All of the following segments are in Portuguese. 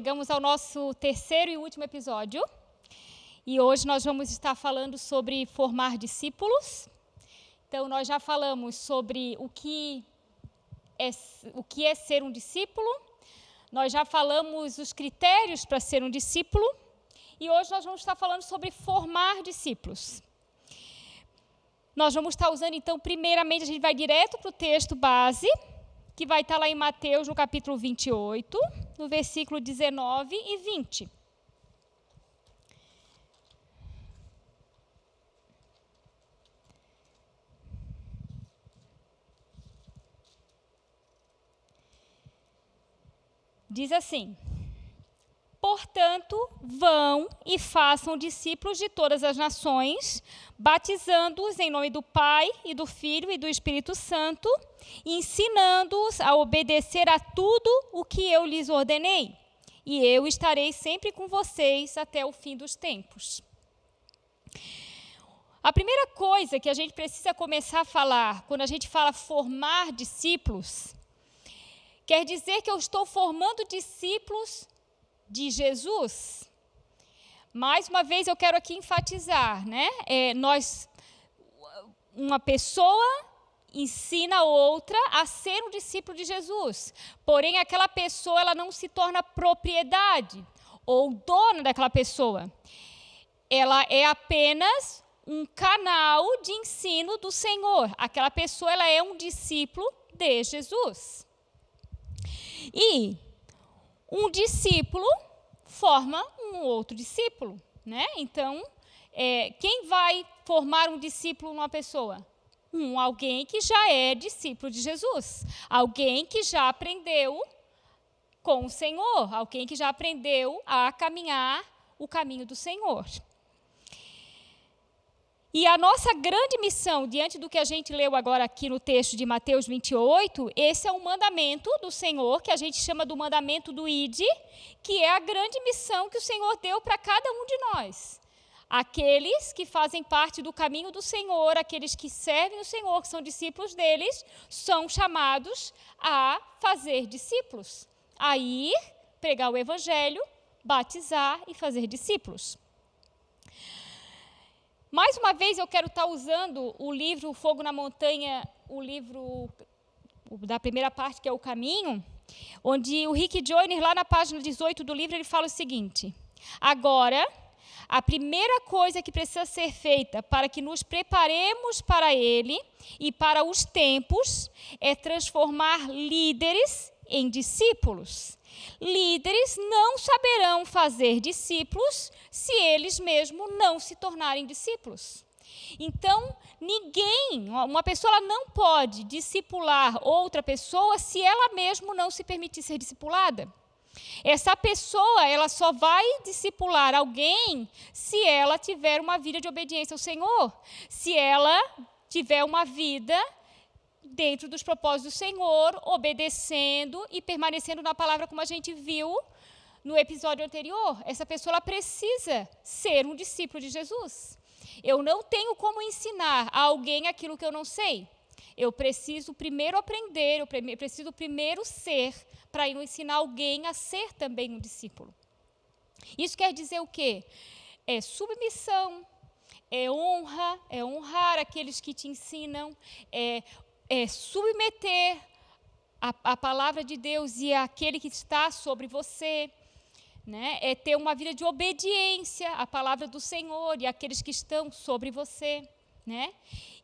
chegamos ao nosso terceiro e último episódio. E hoje nós vamos estar falando sobre formar discípulos. Então, nós já falamos sobre o que é ser um discípulo. Nós já falamos os critérios para ser um discípulo. E hoje nós vamos estar falando sobre formar discípulos. Nós vamos estar usando, então, primeiramente, a gente vai direto para o texto base, que vai estar lá em Mateus, no capítulo 28, no versículo 19 e 20. Diz assim: portanto, vão e façam discípulos de todas as nações, batizando-os em nome do Pai, e do Filho e do Espírito Santo, e ensinando-os a obedecer a tudo o que eu lhes ordenei. E eu estarei sempre com vocês até o fim dos tempos. A primeira coisa que a gente precisa começar a falar, quando a gente fala formar discípulos, quer dizer que eu estou formando discípulos de Jesus. Mais uma vez eu quero aqui enfatizar, né? Uma pessoa ensina a outra a ser um discípulo de Jesus. Porém, aquela pessoa ela não se torna propriedade ou dona daquela pessoa. Ela é apenas um canal de ensino do Senhor. Aquela pessoa ela é um discípulo de Jesus. E um discípulo forma um outro discípulo, né? Então, quem vai formar um discípulo numa pessoa? Alguém que já é discípulo de Jesus. Alguém que já aprendeu com o Senhor. Alguém que já aprendeu a caminhar o caminho do Senhor. E a nossa grande missão, diante do que a gente leu agora aqui no texto de Mateus 28, esse é um mandamento do Senhor, que a gente chama do mandamento do Ide, que é a grande missão que o Senhor deu para cada um de nós. Aqueles que fazem parte do caminho do Senhor, aqueles que servem o Senhor, que são discípulos deles, são chamados a fazer discípulos, a ir, pregar o Evangelho, batizar e fazer discípulos. Mais uma vez, eu quero estar usando o livro Fogo na Montanha, o livro da primeira parte, que é o Caminho, onde o Rick Joyner, lá na página 18 do livro, ele fala o seguinte: agora, a primeira coisa que precisa ser feita para que nos preparemos para ele e para os tempos é transformar líderes em discípulos. Líderes não saberão fazer discípulos se eles mesmos não se tornarem discípulos. Então, uma pessoa ela não pode discipular outra pessoa se ela mesma não se permitir ser discipulada. Essa pessoa ela só vai discipular alguém se ela tiver uma vida de obediência ao Senhor, se ela tiver uma vida dentro dos propósitos do Senhor, obedecendo e permanecendo na palavra, como a gente viu no episódio anterior. Essa pessoa ela precisa ser um discípulo de Jesus. Eu não tenho como ensinar a alguém aquilo que eu não sei. Eu preciso primeiro aprender, eu preciso primeiro ser, para eu ensinar alguém a ser também um discípulo. Isso quer dizer o quê? É submissão, é honra, é honrar aqueles que te ensinam, é submeter a palavra de Deus e aquele que está sobre você, né? É ter uma vida de obediência à palavra do Senhor e àqueles que estão sobre você, né?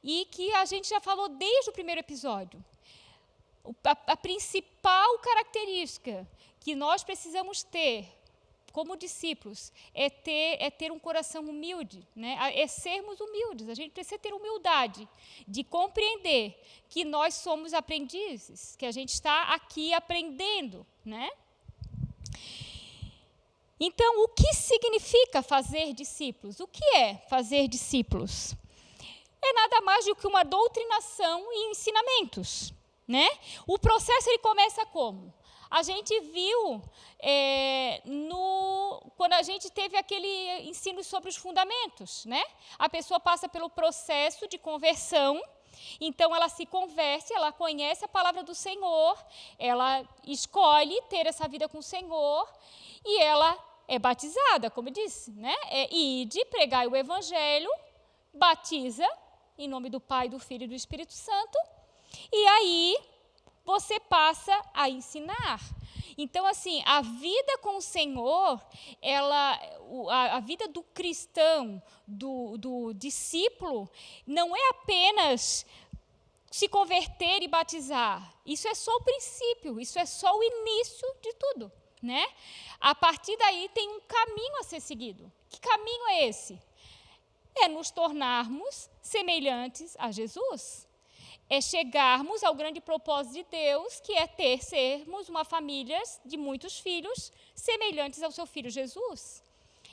E que a gente já falou desde o primeiro episódio. A principal característica que nós precisamos ter como discípulos é ter um coração humilde, né? É sermos humildes. A gente precisa ter humildade de compreender que nós somos aprendizes, que a gente está aqui aprendendo, né? Então, o que significa fazer discípulos? O que é fazer discípulos? É nada mais do que uma doutrinação e ensinamentos, né? O processo ele começa como? A gente viu quando a gente teve aquele ensino sobre os fundamentos, né? A pessoa passa pelo processo de conversão Então, ela se converte, ela conhece a palavra do Senhor, ela escolhe ter essa vida com o Senhor e ela é batizada, como eu disse, né? Ide, pregai o evangelho, batiza em nome do Pai, do Filho e do Espírito Santo, e aí você passa a ensinar. Então, assim, a vida com o Senhor, a vida do cristão, do discípulo, não é apenas se converter e batizar. Isso é só o princípio, isso é só o início de tudo, né? A partir daí tem um caminho a ser seguido. Que caminho é esse? É nos tornarmos semelhantes a Jesus. É chegarmos ao grande propósito de Deus, que é sermos uma família de muitos filhos semelhantes ao seu Filho Jesus.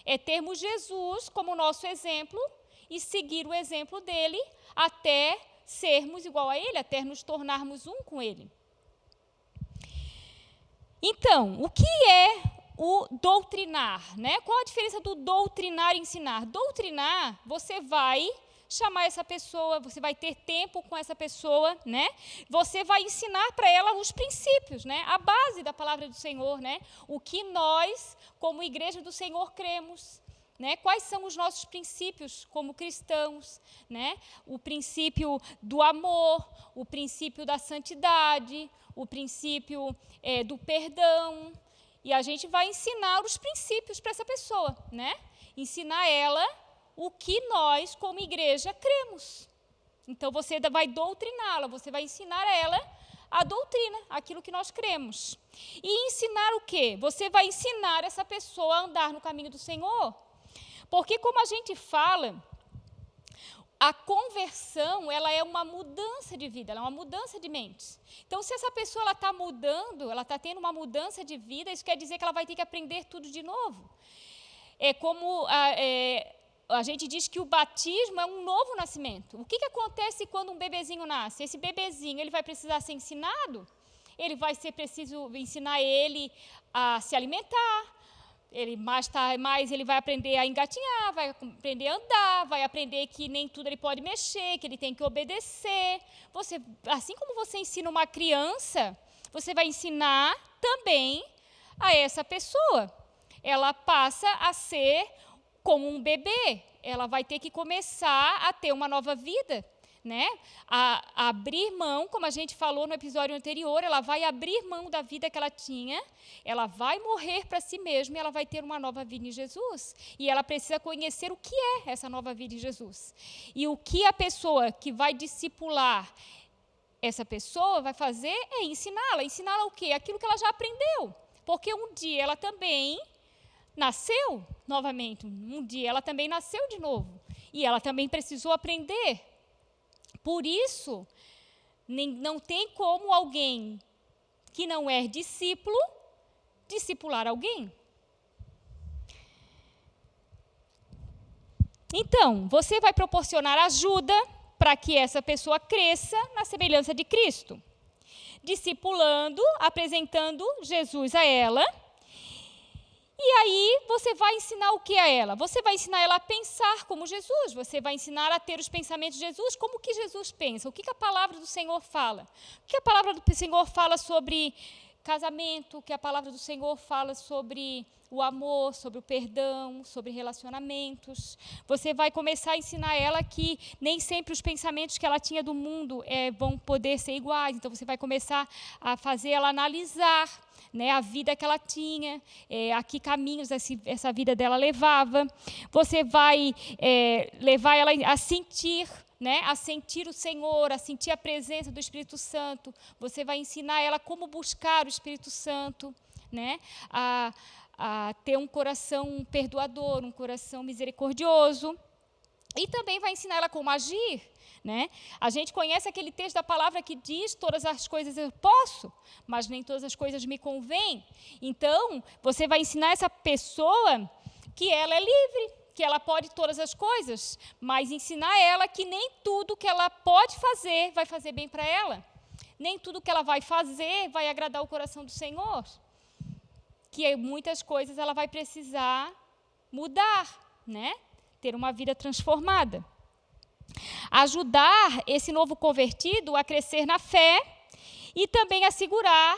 É termos Jesus como nosso exemplo e seguir o exemplo dele até sermos igual a ele, até nos tornarmos um com ele. Então, o que é o doutrinar, né? Qual a diferença do doutrinar e ensinar? Doutrinar, você vai chamar essa pessoa, você vai ter tempo com essa pessoa, né? Você vai ensinar para ela os princípios, né? A base da palavra do Senhor, né? O que nós, como igreja do Senhor, cremos, né? Quais são os nossos princípios como cristãos, né? O princípio do amor, o princípio da santidade, o princípio do perdão. E a gente vai ensinar os princípios para essa pessoa, né? Ensinar ela o que nós, como igreja, cremos. Então, você vai doutriná-la, você vai ensinar a ela a doutrina, aquilo que nós cremos. E ensinar o quê? Você vai ensinar essa pessoa a andar no caminho do Senhor. Porque, como a gente fala, a conversão, ela é uma mudança de vida, ela é uma mudança de mente. Então, se essa pessoa está mudando, ela está tendo uma mudança de vida, isso quer dizer que ela vai ter que aprender tudo de novo. É como a gente diz que o batismo é um novo nascimento. O que acontece quando um bebezinho nasce? Esse bebezinho, ele vai precisar ser ensinado, ele vai ser preciso ensinar ele a se alimentar, ele vai aprender a engatinhar, vai aprender a andar, vai aprender que nem tudo ele pode mexer, que ele tem que obedecer. Assim como você ensina uma criança, você vai ensinar também a essa pessoa. Ela passa a ser como um bebê, ela vai ter que começar a ter uma nova vida, né? A abrir mão, como a gente falou no episódio anterior, ela vai abrir mão da vida que ela tinha, ela vai morrer para si mesma e ela vai ter uma nova vida em Jesus. E ela precisa conhecer o que é essa nova vida em Jesus. E o que a pessoa que vai discipular essa pessoa vai fazer é ensiná-la. Ensiná-la o quê? Aquilo que ela já aprendeu. Porque um dia ela também nasceu novamente, um dia ela também nasceu de novo. E ela também precisou aprender. Por isso, não tem como alguém que não é discípulo, discipular alguém. Então, você vai proporcionar ajuda para que essa pessoa cresça na semelhança de Cristo, discipulando, apresentando Jesus a ela. E aí, você vai ensinar o que a ela? Você vai ensinar ela a pensar como Jesus, você vai ensinar a ter os pensamentos de Jesus, como que Jesus pensa, o que a palavra do Senhor fala. O que a palavra do Senhor fala sobre casamento, o que a palavra do Senhor fala sobre o amor, sobre o perdão, sobre relacionamentos. Você vai começar a ensinar ela que nem sempre os pensamentos que ela tinha do mundo vão poder ser iguais. Então, você vai começar a fazer ela analisar, né, a vida que ela tinha, a que caminhos essa vida dela levava. Você vai levar ela a sentir, né, a sentir o Senhor, a sentir a presença do Espírito Santo. Você vai ensinar ela como buscar o Espírito Santo, né, a ter um coração perdoador, um coração misericordioso. E também vai ensinar ela como agir, né? A gente conhece aquele texto da palavra que diz: todas as coisas eu posso, mas nem todas as coisas me convêm. Então, você vai ensinar essa pessoa que ela é livre, que ela pode todas as coisas, mas ensinar ela que nem tudo que ela pode fazer vai fazer bem para ela. Nem tudo que ela vai fazer vai agradar o coração do Senhor. Que muitas coisas ela vai precisar mudar, né? Ter uma vida transformada. Ajudar esse novo convertido a crescer na fé e também assegurar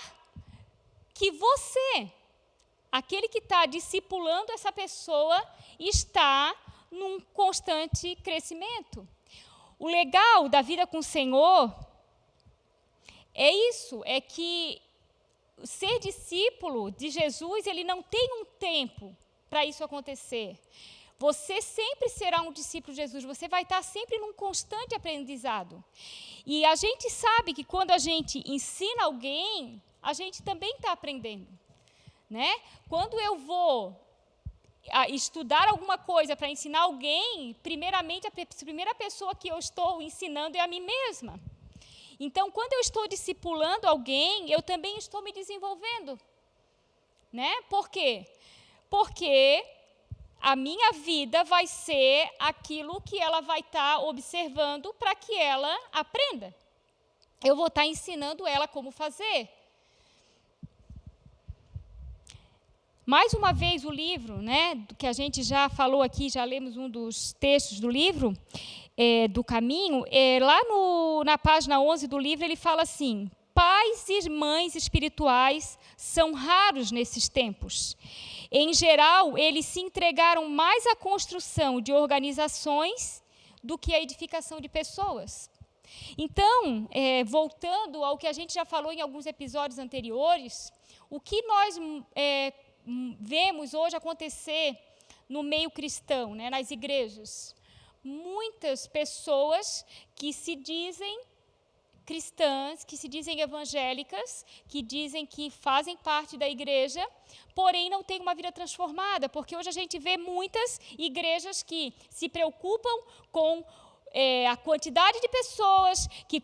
que você, aquele que está discipulando essa pessoa, está num constante crescimento. O legal da vida com o Senhor é isso, é que ser discípulo de Jesus, ele não tem um tempo para isso acontecer. Você sempre será um discípulo de Jesus, você vai estar sempre num constante aprendizado. E a gente sabe que quando a gente ensina alguém, a gente também está aprendendo, né? Quando eu vou estudar alguma coisa para ensinar alguém, primeiramente, a primeira pessoa que eu estou ensinando é a mim mesma. Então, quando eu estou discipulando alguém, eu também estou me desenvolvendo, né? Por quê? Porque a minha vida vai ser aquilo que ela vai estar observando para que ela aprenda. Eu vou estar ensinando ela como fazer. Mais uma vez o livro, né, que a gente já falou aqui, já lemos um dos textos do livro, do Caminho, lá na página 11 do livro ele fala assim: pais e mães espirituais são raros nesses tempos. Em geral, eles se entregaram mais à construção de organizações do que à edificação de pessoas. Então, voltando ao que a gente já falou em alguns episódios anteriores, o que nós vemos hoje acontecer no meio cristão, né, nas igrejas? Muitas pessoas que se dizem cristãs, que se dizem evangélicas, que dizem que fazem parte da igreja, porém não têm uma vida transformada, porque hoje a gente vê muitas igrejas que se preocupam com a quantidade de pessoas, que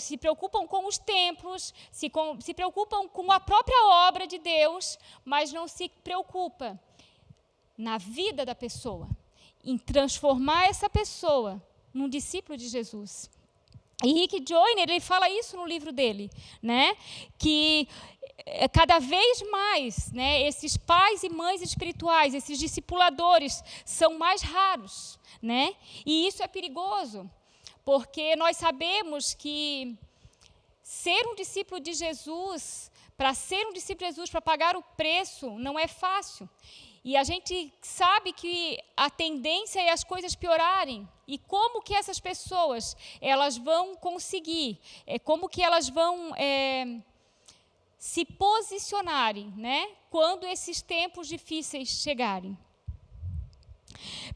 se preocupam com os templos, se preocupam com a própria obra de Deus, mas não se preocupa na vida da pessoa, em transformar essa pessoa num discípulo de Jesus. E Rick Joyner, ele fala isso no livro dele, né? Que cada vez mais, né, esses pais e mães espirituais, esses discipuladores, são mais raros, né? E isso é perigoso, porque nós sabemos que ser um discípulo de Jesus, para ser um discípulo de Jesus, para pagar o preço, não é fácil. E a gente sabe que a tendência é as coisas piorarem. E como que essas pessoas elas vão conseguir, como que elas vão se posicionarem, né, quando esses tempos difíceis chegarem?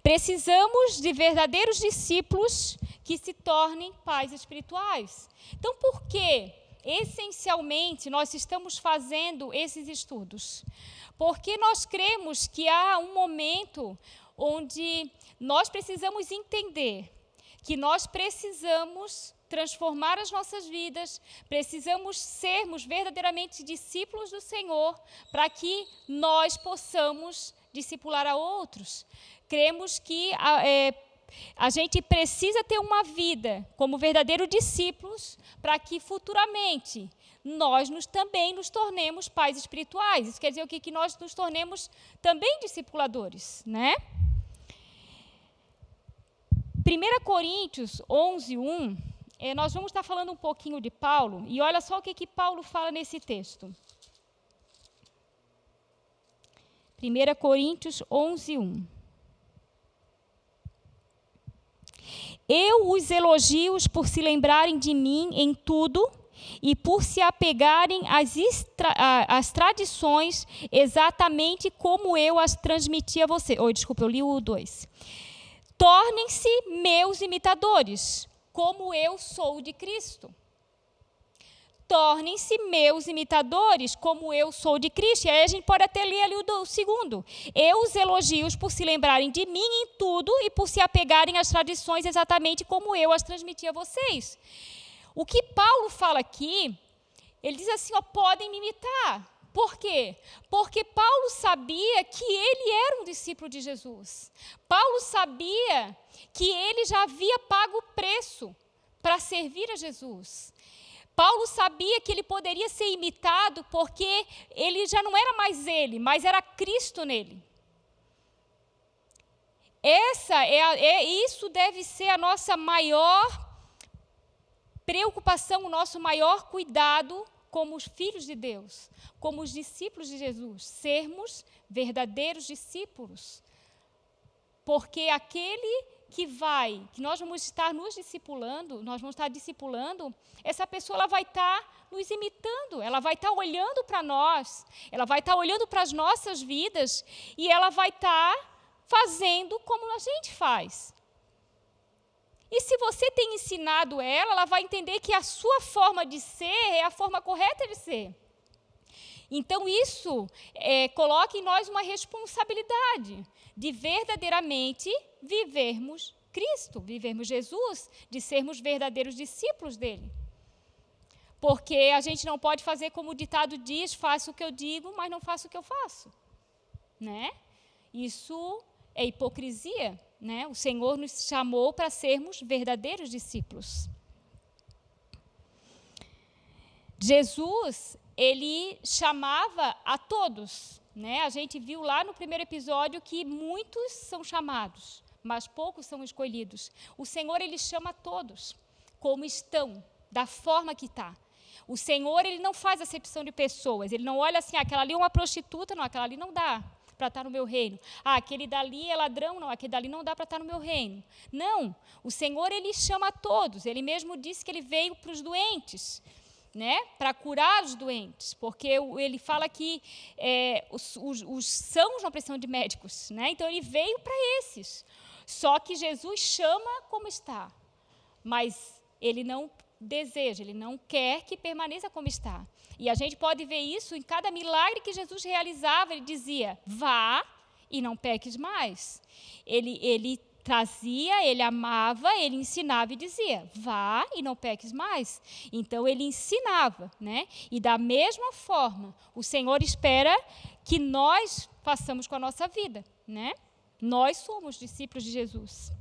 Precisamos de verdadeiros discípulos que se tornem pais espirituais. Então, por que, essencialmente, nós estamos fazendo esses estudos? Porque nós cremos que há um momento onde nós precisamos entender que nós precisamos transformar as nossas vidas, precisamos sermos verdadeiramente discípulos do Senhor para que nós possamos discipular a outros. Cremos que a gente precisa ter uma vida como verdadeiros discípulos para que futuramente nós também nos tornemos pais espirituais. Isso quer dizer o quê? Que nós nos tornemos também discipuladores, né? 1 Coríntios 11:1, nós vamos estar falando um pouquinho de Paulo, e olha só o que Paulo fala nesse texto. 1 Coríntios 11:1. Eu os elogio por se lembrarem de mim em tudo e por se apegarem às tradições exatamente como eu as transmiti a você. Desculpa, eu li o 2. Tornem-se meus imitadores, como eu sou de Cristo. Tornem-se meus imitadores, como eu sou de Cristo. E aí a gente pode até ler ali o segundo. Eu os elogio por se lembrarem de mim em tudo e por se apegarem às tradições exatamente como eu as transmiti a vocês. O que Paulo fala aqui, ele diz assim, podem me imitar. Por quê? Porque Paulo sabia que ele era um discípulo de Jesus. Paulo sabia que ele já havia pago o preço para servir a Jesus. Paulo sabia que ele poderia ser imitado porque ele já não era mais ele, mas era Cristo nele. Isso deve ser a nossa maior preocupação, o nosso maior cuidado como os filhos de Deus, como os discípulos de Jesus, sermos verdadeiros discípulos. Porque aquele que nós vamos estar nos discipulando, nós vamos estar discipulando, essa pessoa ela vai estar nos imitando, ela vai estar olhando para nós, ela vai estar olhando para as nossas vidas e ela vai estar fazendo como a gente faz. E se você tem ensinado ela vai entender que a sua forma de ser é a forma correta de ser. Então, isso coloca em nós uma responsabilidade de verdadeiramente vivermos Cristo, vivermos Jesus, de sermos verdadeiros discípulos dele. Porque a gente não pode fazer como o ditado diz, faço o que eu digo, mas não faço o que eu faço. Né? Isso é hipocrisia. Né? O Senhor nos chamou para sermos verdadeiros discípulos. Jesus, ele chamava a todos. Né? A gente viu lá no primeiro episódio que muitos são chamados, mas poucos são escolhidos. O Senhor, ele chama a todos, como estão, da forma que está. O Senhor, ele não faz acepção de pessoas. Ele não olha assim, aquela ali é uma prostituta, não, aquela ali não dá para estar no meu reino. Aquele dali é ladrão, não, aquele dali não dá para estar no meu reino. Não, o Senhor, ele chama a todos. Ele mesmo disse que ele veio para os doentes, né, para curar os doentes, porque ele fala que os sãos não precisam de médicos, né? Então ele veio para esses. Só que Jesus chama como está, mas ele não deseja, ele não quer que permaneça como está. E a gente pode ver isso em cada milagre que Jesus realizava. Ele dizia, vá e não peques mais. Ele trazia, ele amava, ele ensinava e dizia, vá e não peques mais. Então, ele ensinava, né? E da mesma forma, o Senhor espera que nós façamos com a nossa vida, né? Nós somos discípulos de Jesus.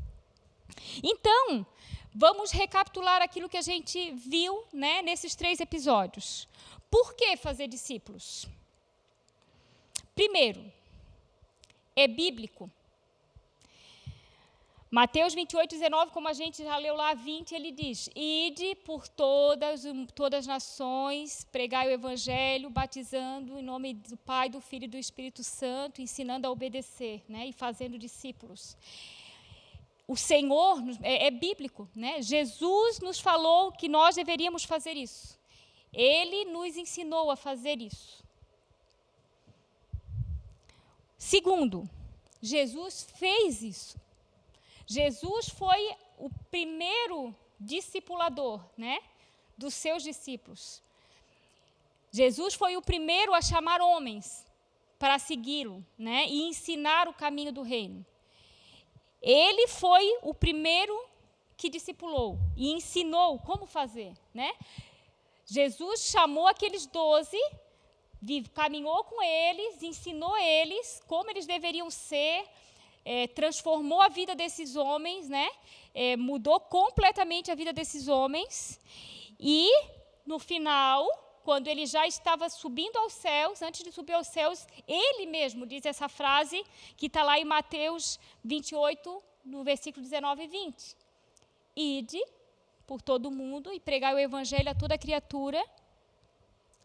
Então, vamos recapitular aquilo que a gente viu, né, nesses 3 episódios. Por que fazer discípulos? Primeiro, é bíblico. Mateus 28:19, como a gente já leu lá, 20, ele diz, ide por todas as nações, pregai o evangelho, batizando em nome do Pai, do Filho e do Espírito Santo, ensinando a obedecer, né, e fazendo discípulos. O Senhor, é bíblico, né? Jesus nos falou que nós deveríamos fazer isso. Ele nos ensinou a fazer isso. Segundo, Jesus fez isso. Jesus foi o primeiro discipulador, né, dos seus discípulos. Jesus foi o primeiro a chamar homens para segui-lo, né, e ensinar o caminho do reino. Ele foi o primeiro que discipulou e ensinou como fazer, né? Jesus chamou aqueles 12, caminhou com eles, ensinou eles como eles deveriam ser, transformou a vida desses homens, né? Mudou completamente a vida desses homens. E, no final, quando ele já estava subindo aos céus, antes de subir aos céus, ele mesmo diz essa frase que está lá em Mateus 28, no versículo 19 e 20. Ide por todo o mundo e pregai o evangelho a toda criatura,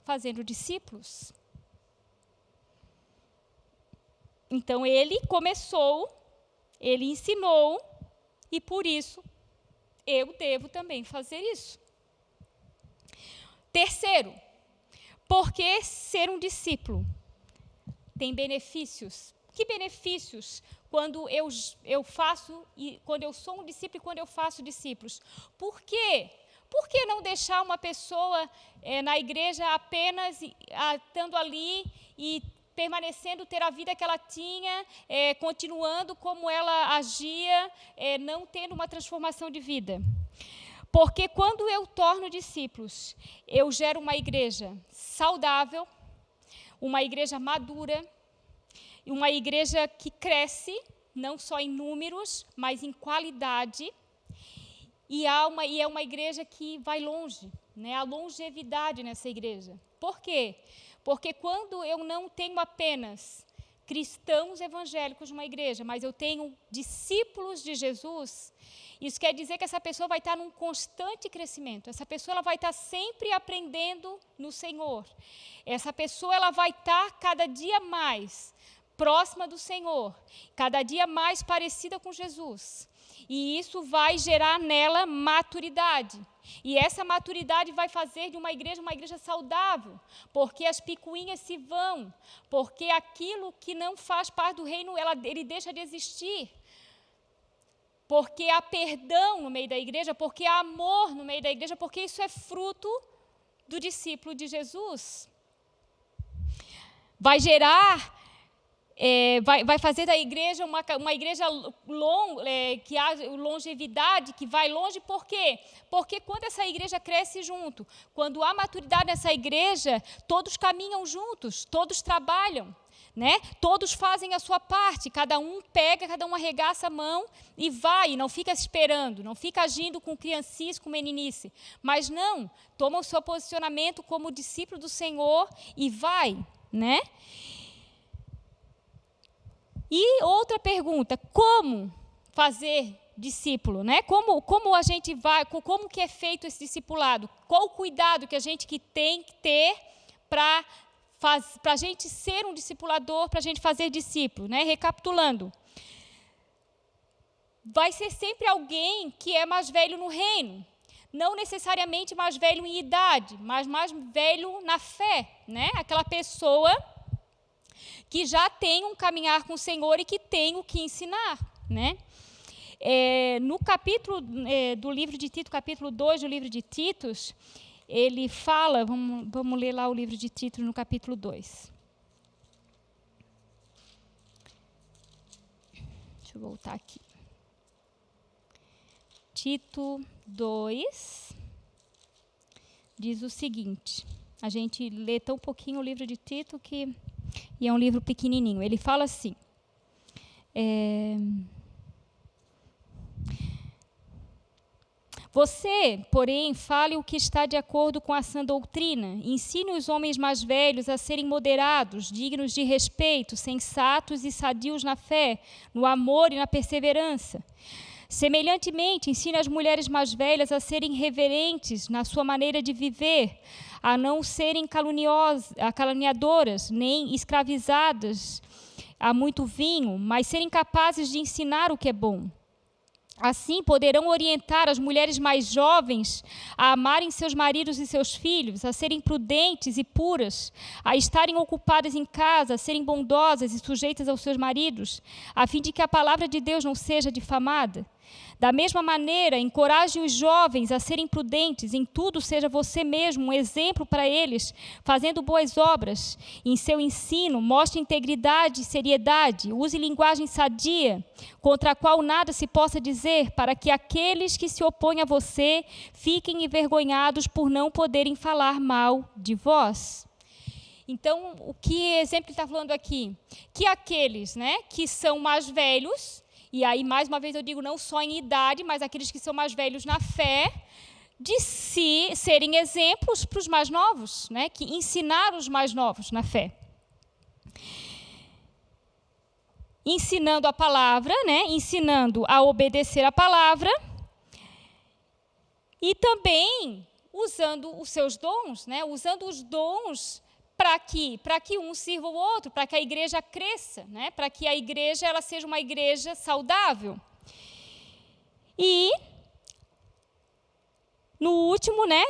fazendo discípulos. Então, ele começou, ele ensinou, e por isso, eu devo também fazer isso. Terceiro, porque ser um discípulo tem benefícios. Que benefícios quando eu faço, quando eu sou um discípulo e quando eu faço discípulos? Por quê? Por que não deixar uma pessoa na igreja apenas estando ali e permanecendo, ter a vida que ela tinha, continuando como ela agia, não tendo uma transformação de vida? Porque quando eu torno discípulos, eu gero uma igreja saudável, uma igreja madura, uma igreja que cresce, não só em números, mas em qualidade, e é uma igreja que vai longe, né? Há longevidade nessa igreja. Por quê? Porque quando eu não tenho apenas cristãos evangélicos numa igreja, mas eu tenho discípulos de Jesus, isso quer dizer que essa pessoa vai estar num constante crescimento. Essa pessoa ela vai estar sempre aprendendo no Senhor. Essa pessoa ela vai estar cada dia mais próxima do Senhor, cada dia mais parecida com Jesus. E isso vai gerar nela maturidade. E essa maturidade vai fazer de uma igreja saudável, porque as picuinhas se vão, porque aquilo que não faz parte do reino, ele deixa de existir. Porque há perdão no meio da igreja, porque há amor no meio da igreja, porque isso é fruto do discípulo de Jesus. Vai gerar, vai fazer da igreja uma igreja que há longevidade, que vai longe. Por quê? Porque quando essa igreja cresce junto, quando há maturidade nessa igreja, todos caminham juntos, todos trabalham. Né? Todos fazem a sua parte, cada um pega, cada um arregaça a mão e vai, não fica esperando, não fica agindo com criancice, com meninice, mas não, toma o seu posicionamento como discípulo do Senhor e vai, né? E outra pergunta, como fazer discípulo, né? Como a gente vai, como que é feito esse discipulado? Qual o cuidado que a gente tem que ter para a gente ser um discipulador, para a gente fazer discípulo, né? Recapitulando, vai ser sempre alguém que é mais velho no reino, não necessariamente mais velho em idade, mas mais velho na fé, né? Aquela pessoa que já tem um caminhar com o Senhor e que tem o que ensinar, né? No capítulo do livro de Tito, capítulo 2 do livro de Titos, ele fala, vamos ler lá o livro de Tito no capítulo 2. Deixa eu voltar aqui. Tito 2 diz o seguinte, a gente lê tão pouquinho o livro de Tito e é um livro pequenininho. Ele fala assim, você, porém, fale o que está de acordo com a sã doutrina. Ensine os homens mais velhos a serem moderados, dignos de respeito, sensatos e sadios na fé, no amor e na perseverança. Semelhantemente, ensine as mulheres mais velhas a serem reverentes na sua maneira de viver, a não serem caluniadoras, nem escravizadas a muito vinho, mas serem capazes de ensinar o que é bom. Assim, poderão orientar as mulheres mais jovens a amarem seus maridos e seus filhos, a serem prudentes e puras, a estarem ocupadas em casa, a serem bondosas e sujeitas aos seus maridos, a fim de que a palavra de Deus não seja difamada. Da mesma maneira, encoraje os jovens a serem prudentes, em tudo seja você mesmo um exemplo para eles, fazendo boas obras. Em seu ensino, mostre integridade e seriedade, use linguagem sadia, contra a qual nada se possa dizer, para que aqueles que se opõem a você fiquem envergonhados por não poderem falar mal de vós. Então, o que exemplo ele está falando aqui? Que aqueles, né, que são mais velhos, e aí, mais uma vez, eu digo não só em idade, mas aqueles que são mais velhos na fé, de si serem exemplos para os mais novos, né? Que ensinar os mais novos na fé. Ensinando a palavra, né? Ensinando a obedecer a palavra e também usando os seus dons, né? Usando os dons para que um sirva o outro, para que a igreja cresça, né? Para que a igreja ela seja uma igreja saudável. E, no último, né?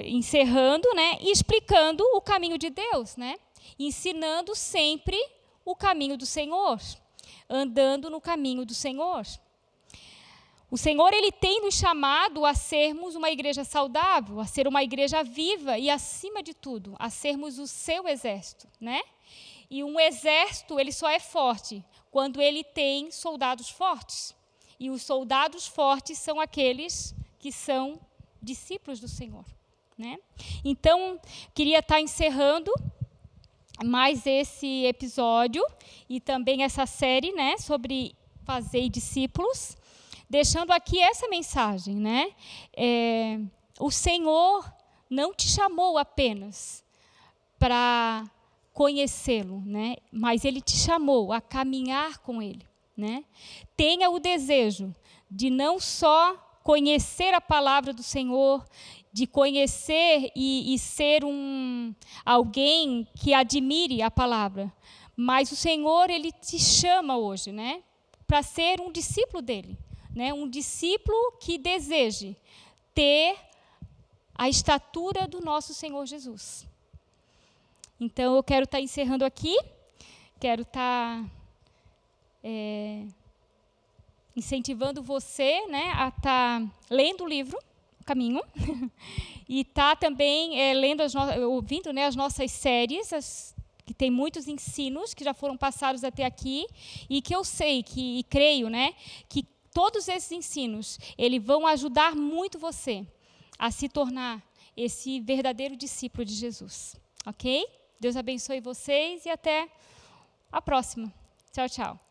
Encerrando, né? Explicando o caminho de Deus, né? Ensinando sempre o caminho do Senhor, andando no caminho do Senhor. O Senhor, Ele tem nos chamado a sermos uma igreja saudável, a ser uma igreja viva e, acima de tudo, a sermos o seu exército, né? E um exército, ele só é forte quando ele tem soldados fortes. E os soldados fortes são aqueles que são discípulos do Senhor, né? Então, queria estar encerrando mais esse episódio e também essa série, né, sobre fazer discípulos, deixando aqui essa mensagem, né? O Senhor não te chamou apenas para conhecê-lo, né? Mas ele te chamou a caminhar com ele, né? Tenha o desejo de não só conhecer a palavra do Senhor, de conhecer e ser alguém que admire a palavra, mas o Senhor, ele te chama hoje, né? Para ser um discípulo dele, né? Um discípulo que deseje ter a estatura do nosso Senhor Jesus. Então, eu quero estar encerrando aqui, quero estar incentivando você, né, a estar lendo o livro, O Caminho, e estar também ouvindo, né, as nossas séries, que tem muitos ensinos que já foram passados até aqui, e que eu sei, e creio, né, que todos esses ensinos, eles vão ajudar muito você a se tornar esse verdadeiro discípulo de Jesus. Ok? Deus abençoe vocês e até a próxima. Tchau, tchau.